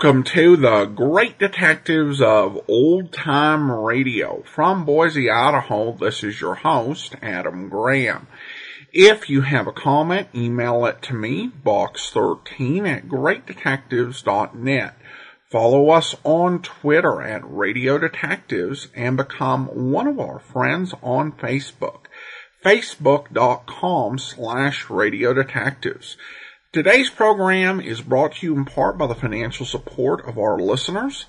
Welcome to the Great Detectives of Old Time Radio. From Boise, Idaho, this is your host, Adam Graham. If you have a comment, email it to me, box13@greatdetectives.net. Follow us on Twitter at Radio Detectives and become one of our friends on Facebook, facebook.com/Radio Detectives. Today's program is brought to you in part by the financial support of our listeners,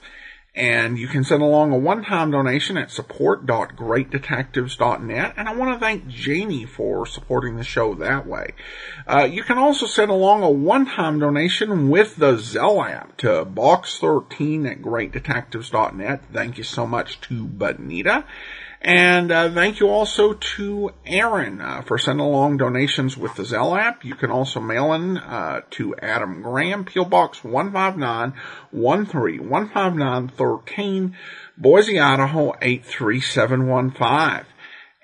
and you can send along a one-time donation at support.greatdetectives.net, and I want to thank Janie for supporting the show that way. You can also send along a one-time donation with the Zelle app to box13@greatdetectives.net. Thank you so much to Bonita. And thank you also to Aaron for sending along donations with the Zelle app. You can also mail in to Adam Graham, P.O. Box 15913-15913, Boise, Idaho 83715.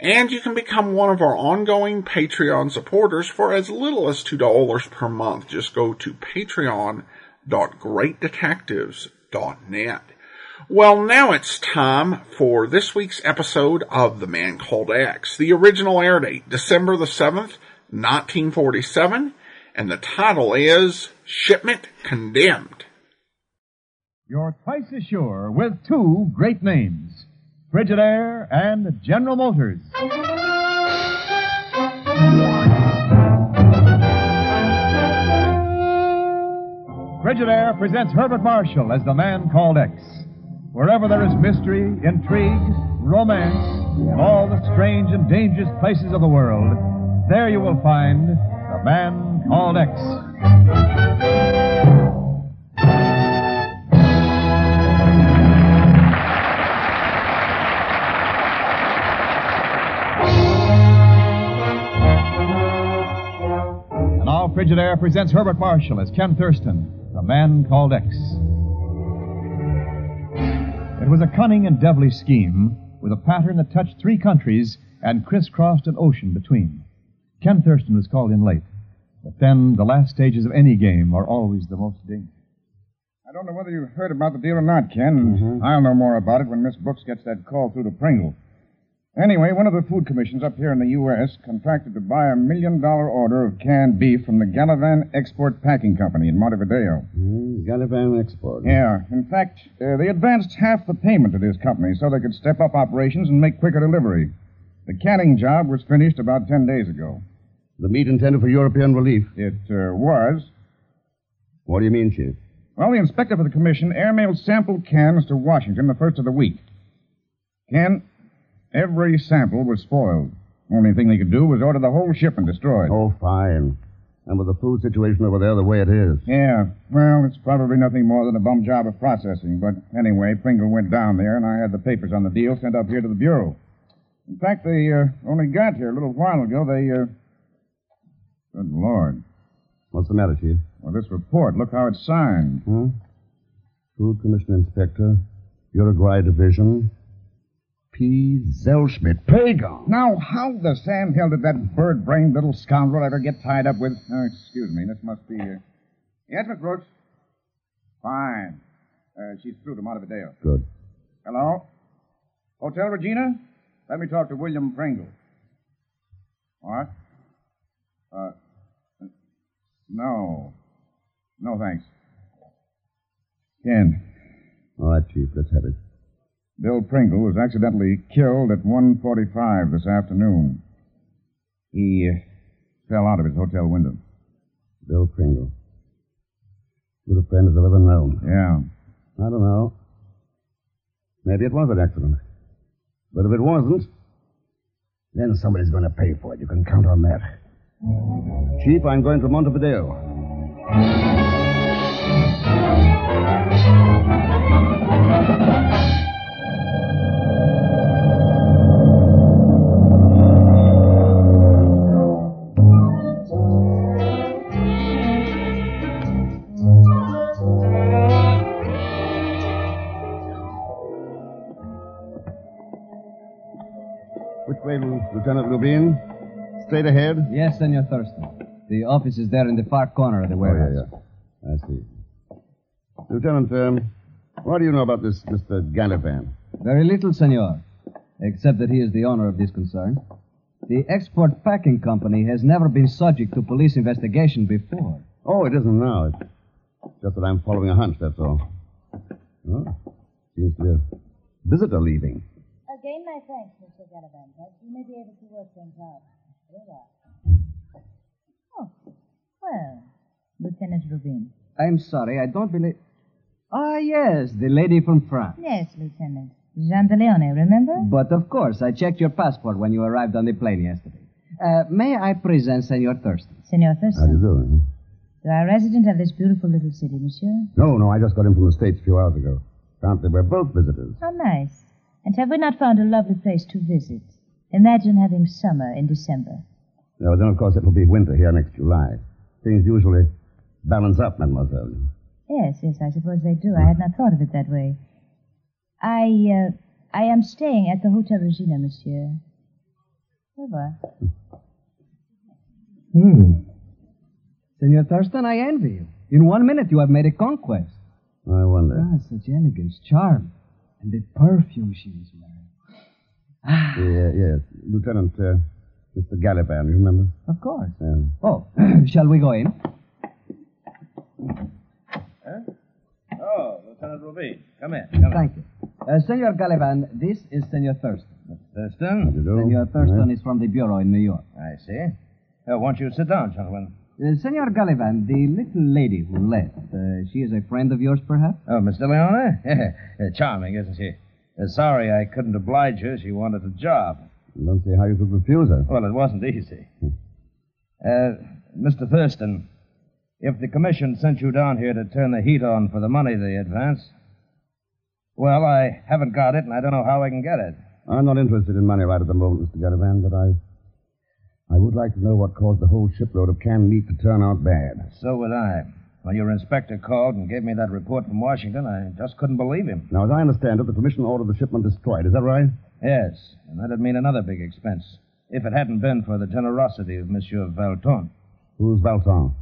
And you can become one of our ongoing Patreon supporters for as little as $2 per month. Just go to patreon.greatdetectives.net. Well, now it's time for this week's episode of The Man Called X. The original air date, December the 7th, 1947, and the title is Shipment Condemned. You're twice as sure with two great names, Frigidaire and General Motors. Frigidaire presents Herbert Marshall as The Man Called X. Wherever there is mystery, intrigue, romance, and all the strange and dangerous places of the world, there you will find The Man Called X. And now Frigidaire presents Herbert Marshall as Ken Thurston, The Man Called X. It was a cunning and devilish scheme with a pattern that touched three countries and crisscrossed an ocean between. Ken Thurston was called in late, but then the last stages of any game are always the most dangerous. I don't know whether you heard about the deal or not, Ken. I'll know more about it when Miss Brooks gets that call through to Pringle. Anyway, one of the food commissions up here in the U.S. contracted to buy $1 million order of canned beef from the Gallivan Export Packing Company in Montevideo. Gallivan Export. Yeah. In fact, they advanced half the payment to this company so they could step up operations and make quicker delivery. The canning job was finished about 10 days ago. The meat intended for European relief? It was. What do you mean, Chief? Well, the inspector for the commission airmailed sample cans to Washington the first of the week. Ken, every sample was spoiled. Only thing they could do was order the whole shipment destroyed. Oh, fine. And with the food situation over there the way it is. Yeah. Well, it's probably nothing more than a bum job of processing. But anyway, Pringle went down there, and I had the papers on the deal sent up here to the Bureau. In fact, they only got here a little while ago. Good Lord. What's the matter, Chief? Well, this report, look how it's signed. Food Commission Inspector, Uruguay Division, P. Zellschmidt. Pegon! Now, how the sandhill did that bird-brained little scoundrel ever get tied up with... excuse me, this must be... Yes, Miss Brooks? Fine. She's through to Montevideo. Good. Hello? Hotel Regina? Let me talk to William Pringle. What? No. No, thanks. Ken. All right, Chief, let's have it. Bill Pringle was accidentally killed at 1:45 this afternoon. He fell out of his hotel window. Bill Pringle. Good a friend as I've ever known. Yeah. I don't know. Maybe it was an accident. But if it wasn't, then somebody's going to pay for it. You can count on that. Chief, I'm going to Montevideo. Which way, Lieutenant Lubin? Straight ahead? Yes, Senor Thurston. The office is there in the far corner of the warehouse. Oh, yeah. I see. Lieutenant, what do you know about this Mr. Gallivant? Very little, senor, except that he is the owner of this concern. The export packing company has never been subject to police investigation before. Oh, it isn't now. It's just that I'm following a hunch, that's all. Oh, seems to be a visitor leaving. Again, my thanks, Mr. Gallivant. You may be able to work things out. Very well. Oh, well, Lieutenant Rubin. I'm sorry, I don't believe... Ah, yes, the lady from France. Yes, Lieutenant. Jean de Leone, remember? But of course, I checked your passport when you arrived on the plane yesterday. May I present Senor Thurston? Senor How do you Thurston. do? You are a resident of this beautiful little city, monsieur? No, I just got in from the States a few hours ago. Apparently, we're both visitors. How nice. And have we not found a lovely place to visit? Imagine having summer in December. No, then, of course, it'll be winter here next July. Things usually balance up, mademoiselle. Yes, I suppose they do. I had not thought of it that way. I am staying at the Hotel Regina, monsieur. Au revoir. Senor Thurston, I envy you. In 1 minute, you have made a conquest. I wonder. Ah, such elegance, charm, and the perfume she was wearing. Yes. Lieutenant, Mr. Gallivant, you remember? Of course. Yeah. Oh, shall we go in? Oh, Lieutenant Rubin. Come in. Thank you. Senor Gallivant, this is Senor Thurston. Thurston? How do you do? Senor Thurston is from the bureau in New York. I see. Won't you sit down, gentlemen? Senor Gallivant, the little lady who left, she is a friend of yours, perhaps? Oh, Miss De Leone? Charming, isn't she? Sorry I couldn't oblige her. She wanted a job. I don't see how you could refuse her. Well, it wasn't easy. Mr. Thurston, if the commission sent you down here to turn the heat on for the money they advance, well, I haven't got it, and I don't know how I can get it. I'm not interested in money right at the moment, Mr. Gallivant, but I would like to know what caused the whole shipload of canned meat to turn out bad. So would I. When your inspector called and gave me that report from Washington, I just couldn't believe him. Now, as I understand it, the commission ordered the shipment destroyed. Is that right? Yes, and that'd mean another big expense, if it hadn't been for the generosity of Monsieur Valton. Who's Valton?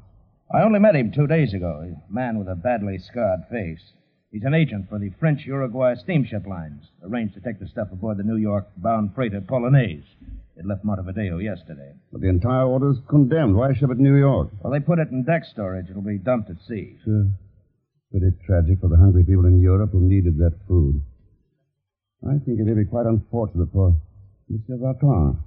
I only met him 2 days ago, a man with a badly scarred face. He's an agent for the French Uruguay steamship lines, arranged to take the stuff aboard the New York-bound freighter Polonaise. It left Montevideo yesterday. But the entire order's condemned. Why ship it to New York? Well, they put it in deck storage. It'll be dumped at sea. Sure. Pretty tragic for the hungry people in Europe who needed that food. I think it may be quite unfortunate for Monsieur Valton.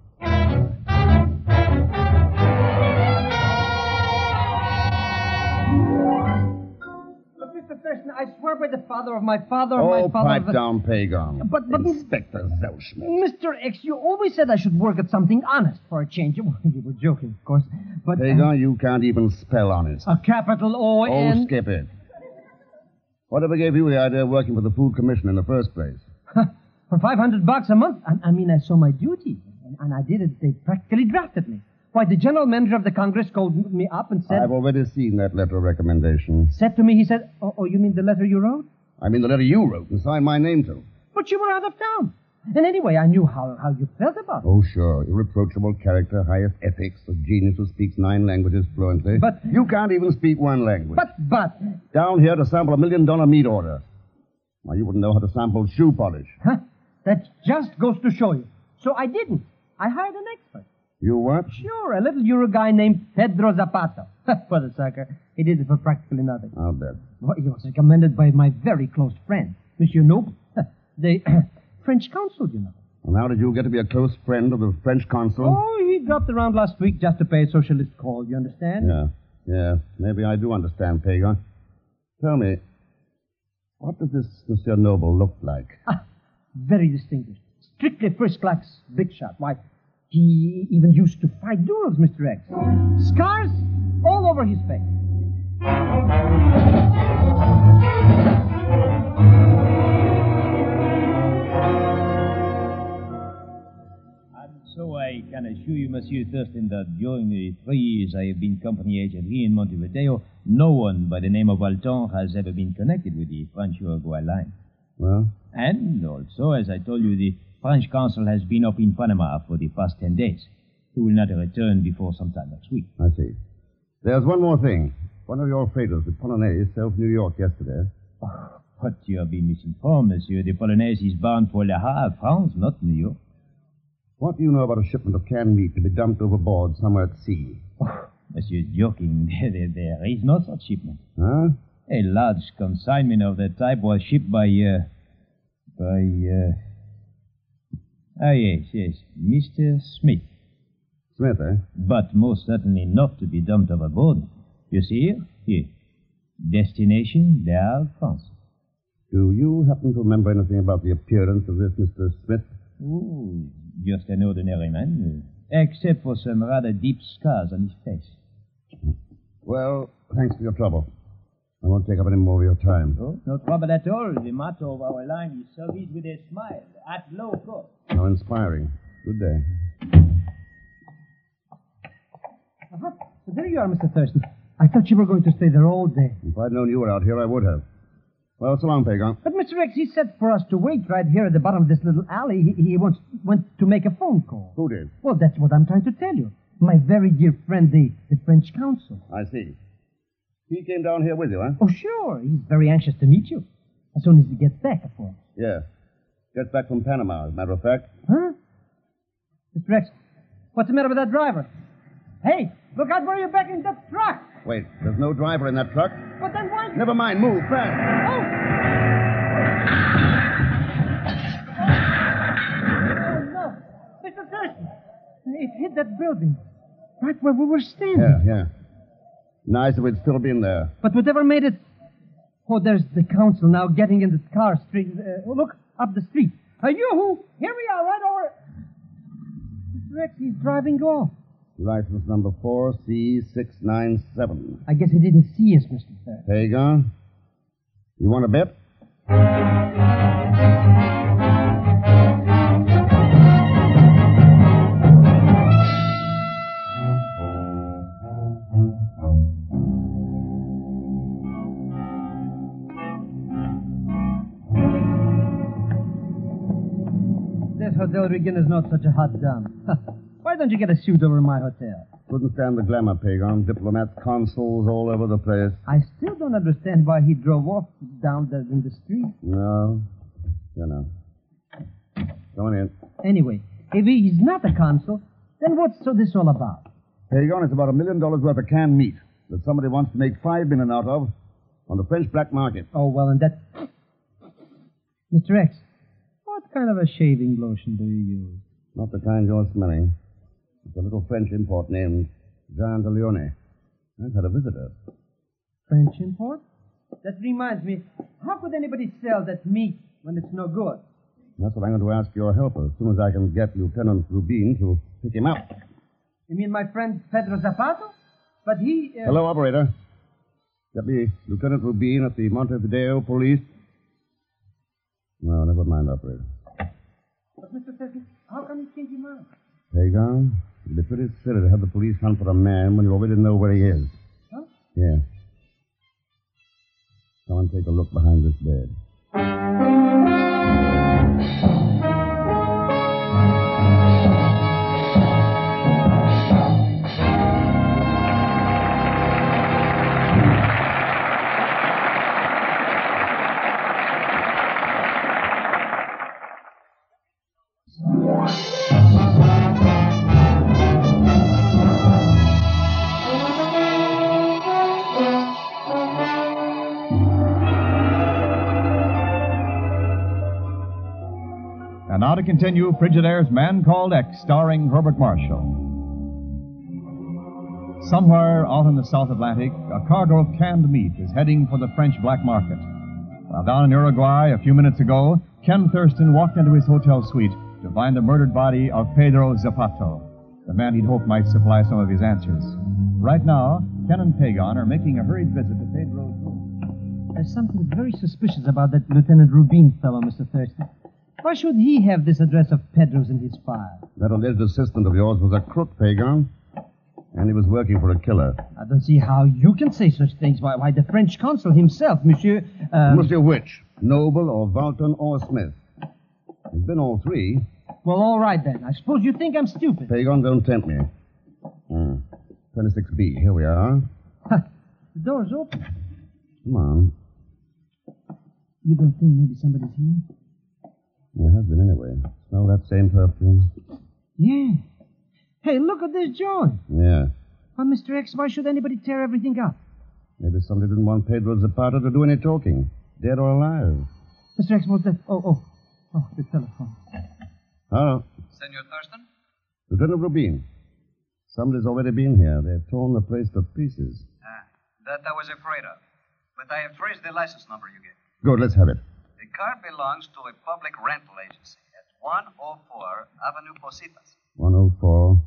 Mr. Thurston, I swear by the father of my father Pipe down, Pegon. But Inspector Zellschmidt. Mr. X, you always said I should work at something honest for a change. You were joking, of course. But Pegon, you can't even spell honest. a capital O-N... Oh, skip it. Whatever gave you the idea of working for the Food Commission in the first place? For $500 a month? I mean, I saw my duty. And I did it. They practically drafted me. Why, the general manager of the Congress called me up and said... I've already seen that letter of recommendation. Said to me, he said, oh, you mean the letter you wrote? I mean the letter you wrote and signed my name to. But you were out of town. And anyway, I knew how you felt about it. Oh, sure. Irreproachable character, highest ethics, a genius who speaks 9 languages fluently. But... You can't even speak 1 language. But... Down here to sample $1 million meat order. Why, you wouldn't know how to sample shoe polish. Huh? That just goes to show you. So I didn't. I hired an expert. You what? Sure, a little Euro guy named Pedro Zapato. For the sucker. He did it for practically nothing. I'll bet. Well, he was recommended by my very close friend, Monsieur Noble. The French consul, you know. And how did you get to be a close friend of the French consul? Oh, he dropped around last week just to pay a socialist call, you understand? Yeah. Maybe I do understand, Pegon. Tell me, what does this Monsieur Noble look like? Very distinguished. Strictly first-class big shot. Why, he even used to fight duels, Mr. X. Scars all over his face. And so I can assure you, Monsieur Thurston, that during the 3 years I have been company agent here in Montevideo, no one by the name of Valton has ever been connected with the French-Uruguay line. Well? And also, as I told you, the French consul has been up in Panama for the past 10 days. He will not return before sometime next week. I see. There's one more thing. One of your freighters, the Polonaise, sailed from New York yesterday. But you have been misinformed, monsieur. The Polonaise is bound for Le Havre, France, not New York. What do you know about a shipment of canned meat to be dumped overboard somewhere at sea? Monsieur is joking. There is no such shipment. Huh? A large consignment of that type was shipped by yes, Mr. Smith. Smith, eh? But most certainly not to be dumped overboard. You see here? Destination, Le Havre, France. Do you happen to remember anything about the appearance of this Mr. Smith? Oh, just an ordinary man, except for some rather deep scars on his face. Well, thanks for your trouble. I won't take up any more of your time. Oh, no trouble at all. The motto of our line is service with a smile, at low cost. How inspiring. Good day. Uh-huh. So there you are, Mr. Thurston. I thought you were going to stay there all day. If I'd known you were out here, I would have. Well, so long, Pegon. But Mr. X, he said for us to wait right here at the bottom of this little alley. He went to make a phone call. Who did? Well, that's what I'm trying to tell you. My very dear friend, the French consul. I see. He came down here with you, huh? Oh, sure. He's very anxious to meet you. As soon as he gets back, of course. Yeah. Gets back from Panama, as a matter of fact. Huh? Mr. X, what's the matter with that driver? Hey, look out where you're backing that truck. Wait, there's no driver in that truck? But then why... Never mind, move, fast. Oh! Oh, no. Mr. Thurston, it hit that building. Right where we were standing. Yeah. Nice if we'd still been there. But whatever made it... Oh, there's the council now getting in the car street. Look, up the street. Yoo-hoo! Here we are, right over... Mr. X, he's driving off. License number 4C697. I guess he didn't see us, Mr. Thurston. Pegon, you want a bet? This Hotel Regan is not such a hot dump. Why don't you get a suite over in my hotel? Couldn't stand the glamour, Pegon. Diplomats, consuls all over the place. I still don't understand why he drove off down there in the street. No. You know. Come on in. Anyway, if he's not a consul, then what's this all about? Pegon, it's about $1 million worth of canned meat that somebody wants to make $5 million out of on the French black market. Oh, well, and that... Mr. X, what kind of a shaving lotion do you use? Not the kind you're smelling. It's a little French import named Jean de Leone. I've had a visitor. French import? That reminds me, how could anybody sell that meat when it's no good? That's what I'm going to ask your help as soon as I can get Lieutenant Rubin to pick him up. You mean my friend Pedro Zapato? But he... Hello, operator. Get me Lieutenant Rubin at the Montevideo police. No, never mind, operator. But, Mr. Thurston, how come you change your mind? Pegon, it'd be pretty silly to have the police hunt for a man when you already know where he is. Huh? Yeah. Come and take a look behind this bed. And now to continue Frigidaire's Man Called X, starring Herbert Marshall. Somewhere out in the South Atlantic, a cargo of canned meat is heading for the French black market. While down in Uruguay a few minutes ago, Ken Thurston walked into his hotel suite to find the murdered body of Pedro Zapato, the man he'd hoped might supply some of his answers. Right now, Ken and Pegon are making a hurried visit to Pedro's room. There's something very suspicious about that Lieutenant Rubin fellow, Mr. Thurston. Why should he have this address of Pedro's in his file? That alleged assistant of yours was a crook, Pegon. And he was working for a killer. I don't see how you can say such things. Why the French consul himself, Monsieur... Monsieur which? Noble or Valton or Smith? It's been all three. Well, all right, then. I suppose you think I'm stupid. Pegon, don't tempt me. 26B, here we are. The door's open. Come on. You don't think maybe somebody's here? There has been anyway. Smell that same perfume? Yeah. Hey, look at this joint. Yeah. Well, Mr. X, why should anybody tear everything up? Maybe somebody didn't want Pedro Zapata to do any talking. Dead or alive. Mr. X, what's that? Oh, the telephone. Hello. Senor Thurston? Lieutenant Rubin. Somebody's already been here. They've torn the place to pieces. That I was afraid of. But I have traced the license number you gave. Good, let's have it. The car belongs to a public rental agency at 104 Avenue Positas. 104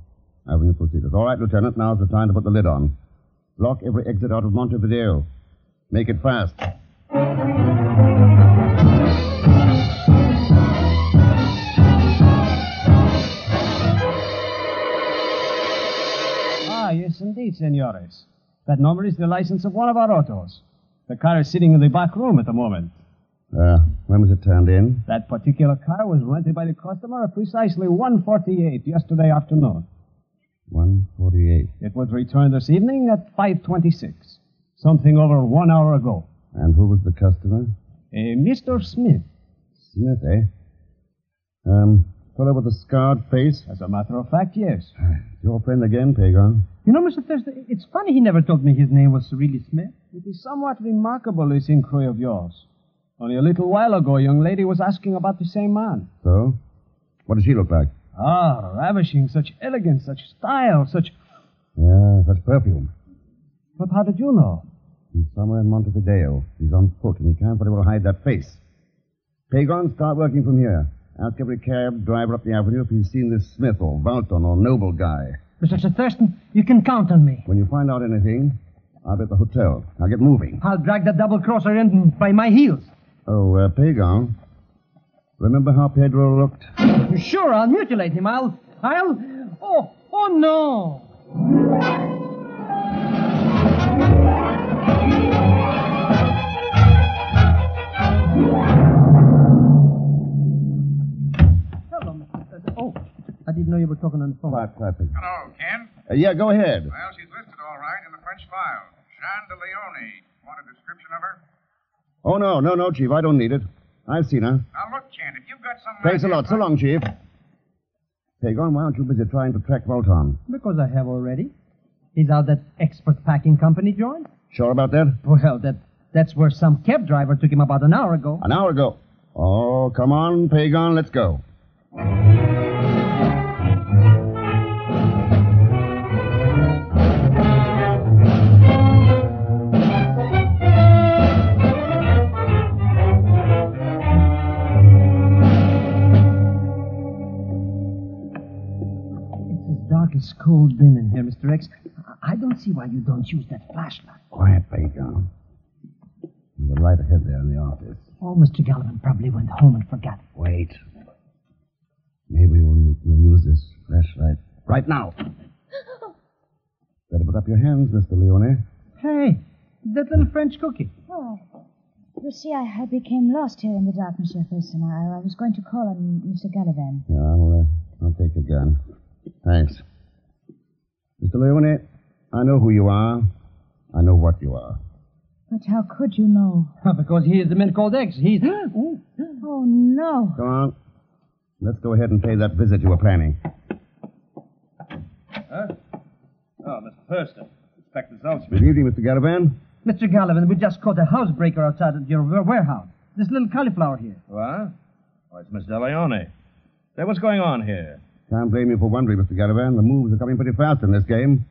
Avenue Positas. All right, Lieutenant, now's the time to put the lid on. Lock every exit out of Montevideo. Make it fast. Ah, yes, indeed, senores. That number is the license of one of our autos. The car is sitting in the back room at the moment. When was it turned in? That particular car was rented by the customer at precisely 1:48 yesterday afternoon. 1:48. It was returned this evening at 5:26, something over 1 hour ago. And who was the customer? Mr. Smith. Smith, eh? Fellow with the scarred face? As a matter of fact, yes. Your friend again, Pegon. You know, Mr. Thurston, it's funny he never told me his name was really Smith. It is somewhat remarkable, this inquiry of yours. Only a little while ago, a young lady was asking about the same man. So? What does she look like? Ah, ravishing. Such elegance, such style, such... Yeah, such perfume. But how did you know? He's somewhere in Montevideo. He's on foot, and he can't very well hide that face. Pegon, start working from here. Ask every cab driver up the avenue if he's seen this Smith or Valton or Noble guy. Mr. Thurston, you can count on me. When you find out anything, I'll be at the hotel. I'll get moving. I'll drag the double-crosser in by my heels. Oh, Pegon, remember how Pedro looked? Sure, I'll mutilate him. Oh no! Hello, Mr. Thurston. Oh, I didn't know you were talking on the phone. Quiet, Pegon. Hello, Ken. Yeah, go ahead. Well, she's listed all right in the French file. Jeanne de Leone. Want a description of her? Oh, no, Chief. I don't need it. I've seen her. Now, look, Ken, if you've got some... Thanks a lot. So long, Chief. Pegon, why aren't you busy trying to track Valton? Because I have already. He's out that expert packing company joint. Sure about that? Well, that's where some cab driver took him about an hour ago. An hour ago. Oh, come on, Pegon, let's go. It's cold bin in here, Mr. X. I don't see why you don't use that flashlight. Quiet, Pegon. There's a light ahead there in the office. Oh, Mr. Gallivan probably went home and forgot. Wait. Maybe we'll use this flashlight right now. Better put up your hands, Mr. Leone. Hey, that little French cookie. Oh, you see, I became lost here in the dark, Monsieur Thurston. I was going to call on Mr. Gallivan. Yeah, I'll take the gun. Thanks. Mr. Leone, I know who you are. I know what you are. But how could you know? Because he is the man called X. He's... Oh, no. Come on. Let's go ahead and pay that visit you were planning. Huh? Oh, Mr. Thurston. Inspector Zellschmidt. Good evening, Mr. Gallivan. Mr. Gallivan, we just caught a housebreaker outside of your warehouse. This little cauliflower here. What? Oh, it's Miss DeLeone. Say, what's going on here? Can't blame you for wondering, Mr. Gallivan. The moves are coming pretty fast in this game.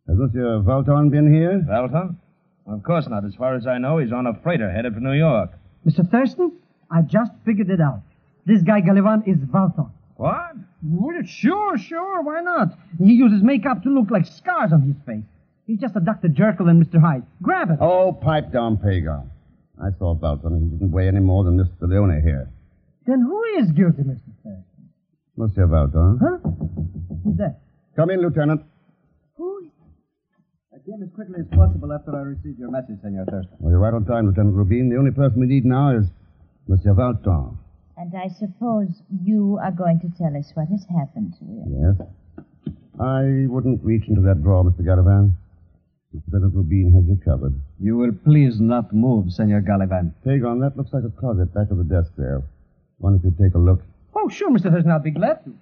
Has Monsieur Valton been here? Valton? Well, of course not. As far as I know, he's on a freighter headed for New York. Mr. Thurston, I just figured it out. This guy Gallivan is Valton. What? Well, sure. Why not? He uses makeup to look like scars on his face. He's just a Dr. Jekyll and Mr. Hyde. Grab him. Oh, pipe down, Pegon. I saw Valton. He didn't weigh any more than Mr. Leone here. Then who is guilty, Mr. Thurston? Monsieur Valton. Huh? Who's that? Come in, Lieutenant. Who? I came as quickly as possible after I received your message, Senor Thurston. Well, you're right on time, Lieutenant Rubin. The only person we need now is Monsieur Valton. And I suppose you are going to tell us what has happened to him. Yes. I wouldn't reach into that drawer, Mr. Gallivan. Lieutenant Rubin has you covered. You will please not move, Senor Gallivan. Pegon, that looks like a closet back of the desk there. Why don't you take a look? Oh, sure, Mr. Thurston. I'll be glad to.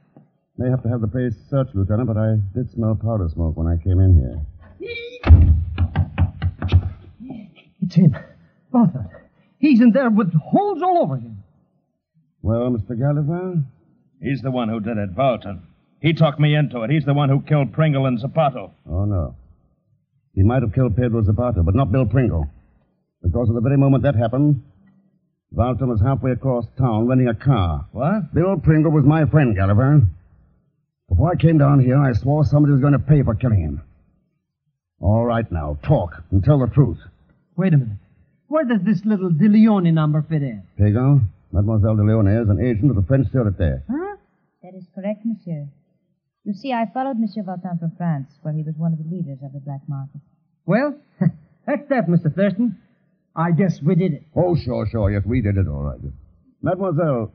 May have to have the place searched, Lieutenant, but I did smell powder smoke when I came in here. It's him. Barton. He's in there with holes all over him. Well, Mr. Gallivan? He's the one who did it, Bolton. He talked me into it. He's the one who killed Pringle and Zapato. Oh, no. He might have killed Pedro Zapato, but not Bill Pringle. Because at the very moment that happened, Bolton was halfway across town renting a car. What? Bill Pringle was my friend, Gallivan. Before I came down here, I swore somebody was going to pay for killing him. All right, now, talk and tell the truth. Wait a minute. Where does this little De Leone number fit in? Pegon, Mademoiselle de Leone is an agent of the French Sûreté. Huh? That is correct, monsieur. You see, I followed Monsieur Valtin from France, where he was one of the leaders of the black market. Well, that's that, Mr. Thurston. I guess we did it. Oh, sure. Yes, we did it, all right. Mademoiselle,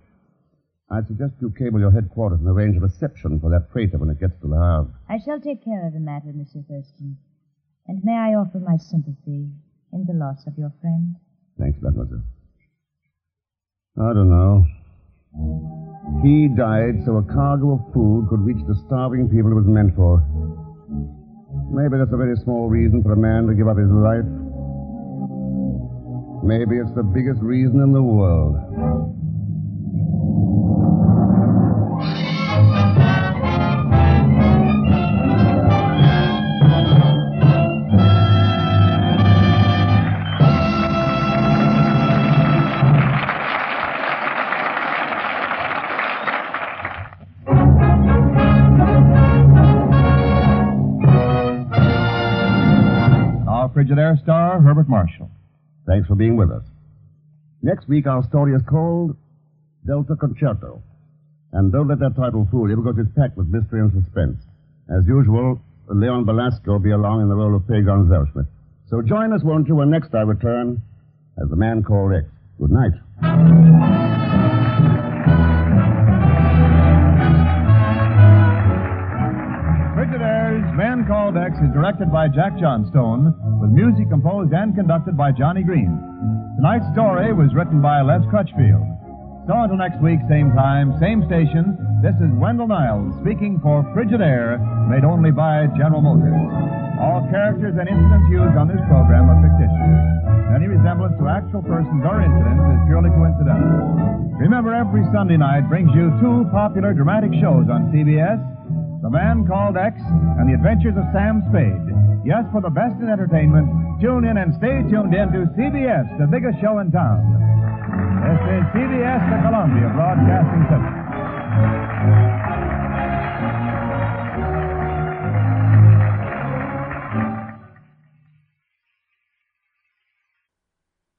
I suggest you cable your headquarters and arrange a reception for that freighter when it gets to Le Havre. I shall take care of the matter, Monsieur Thurston. And may I offer my sympathy in the loss of your friend? Thanks, Mademoiselle. I don't know. He died so a cargo of food could reach the starving people it was meant for. Maybe that's a very small reason for a man to give up his life. Maybe it's the biggest reason in the world. Frigidaire star Herbert Marshall. Thanks for being with us. Next week, our story is called Delta Concerto. And don't let that title fool you, because it's packed with mystery and suspense. As usual, Leon Belasco will be along in the role of Pegon Zellschmidt. So join us, won't you, when next I return as The Man Called X. Good night. Frigidaire's Man Called X is directed by Jack Johnstone, with music composed and conducted by Johnny Green. Tonight's story was written by Les Crutchfield. So until next week, same time, same station, this is Wendell Niles speaking for Frigidaire, made only by General Motors. All characters and incidents used on this program are fictitious. Any resemblance to actual persons or incidents is purely coincidental. Remember, every Sunday night brings you two popular dramatic shows on CBS, The Man Called X and The Adventures of Sam Spade. Yes, for the best in entertainment, tune in and stay tuned in to CBS, the biggest show in town. This is CBS, the Columbia Broadcasting System.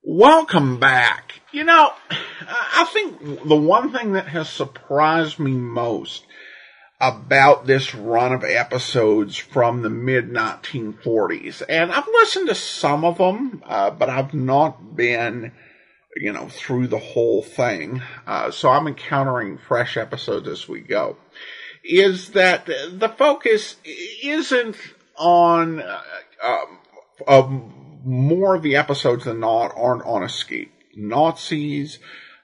Welcome back. You know, I think the one thing that has surprised me most about this run of episodes from the mid-1940s, and I've listened to some of them, but I've not been, through the whole thing, so I'm encountering fresh episodes as we go, is that the focus isn't on, more of the episodes than not aren't on escape Nazis.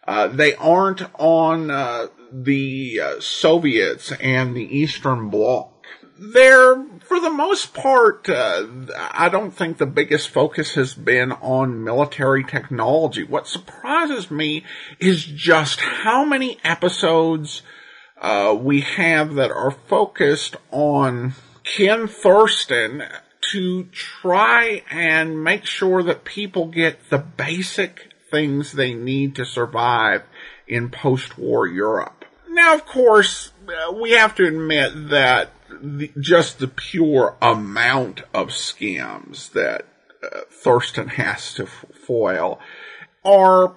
They aren't on the Soviets and the Eastern Bloc. They're, for the most part, I don't think the biggest focus has been on military technology. What surprises me is just how many episodes we have that are focused on Ken Thurston to try and make sure that people get the basic things they need to survive in post-war Europe. Now, of course, we have to admit that just the pure amount of scams that Thurston has to foil are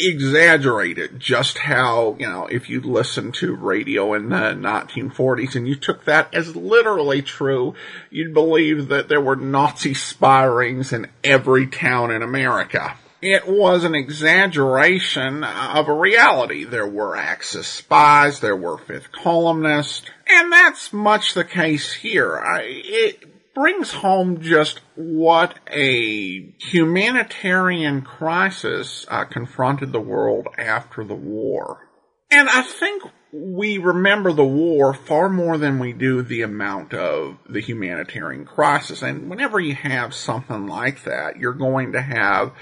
exaggerated. Just how, if you listen to radio in the 1940s and you took that as literally true, you'd believe that there were Nazi spy rings in every town in America. It was an exaggeration of a reality. There were Axis spies, there were fifth columnists, and that's much the case here. brings home just what a humanitarian crisis confronted the world after the war. And I think we remember the war far more than we do the amount of the humanitarian crisis. And whenever you have something like that, you're going to have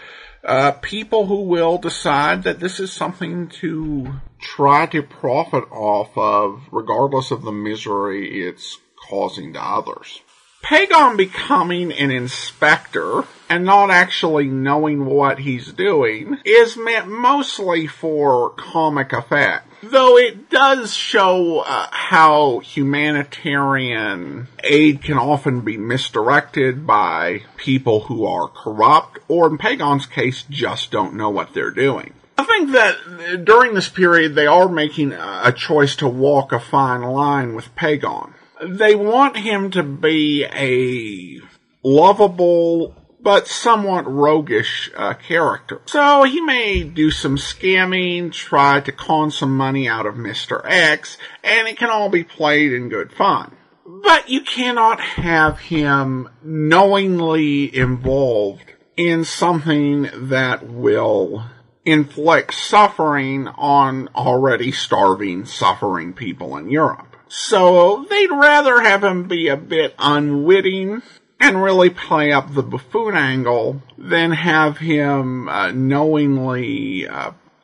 people who will decide that this is something to try to profit off of, regardless of the misery it's causing to others. Pegon becoming an inspector and not actually knowing what he's doing is meant mostly for comic effect, though it does show how humanitarian aid can often be misdirected by people who are corrupt, or in Pegon's case, just don't know what they're doing. I think that during this period they are making a choice to walk a fine line with Pegon. They want him to be a lovable but somewhat roguish character. So he may do some scamming, try to con some money out of Mr. X, and it can all be played in good fun. But you cannot have him knowingly involved in something that will inflict suffering on already starving, suffering people in Europe. So they'd rather have him be a bit unwitting and really play up the buffoon angle than have him knowingly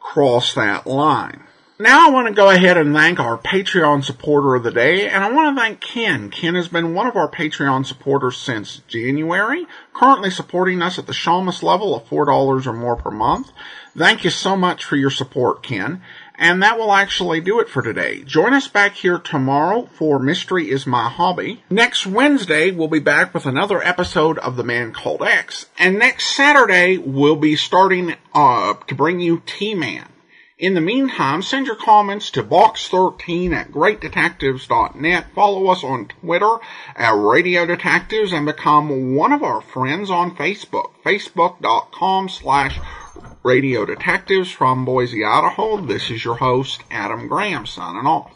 cross that line. Now I want to go ahead and thank our Patreon supporter of the day, and I want to thank Ken. Ken has been one of our Patreon supporters since January, currently supporting us at the Shamus level of $4 or more per month. Thank you so much for your support, Ken. And that will actually do it for today. Join us back here tomorrow for Mystery is My Hobby. Next Wednesday, we'll be back with another episode of The Man Called X. And next Saturday, we'll be starting to bring you T-Man. In the meantime, send your comments to box13 at greatdetectives.net. Follow us on Twitter at Radio Detectives and become one of our friends on Facebook. Facebook.com/Radio Detectives from Boise, Idaho. This is your host, Adam Graham, signing off.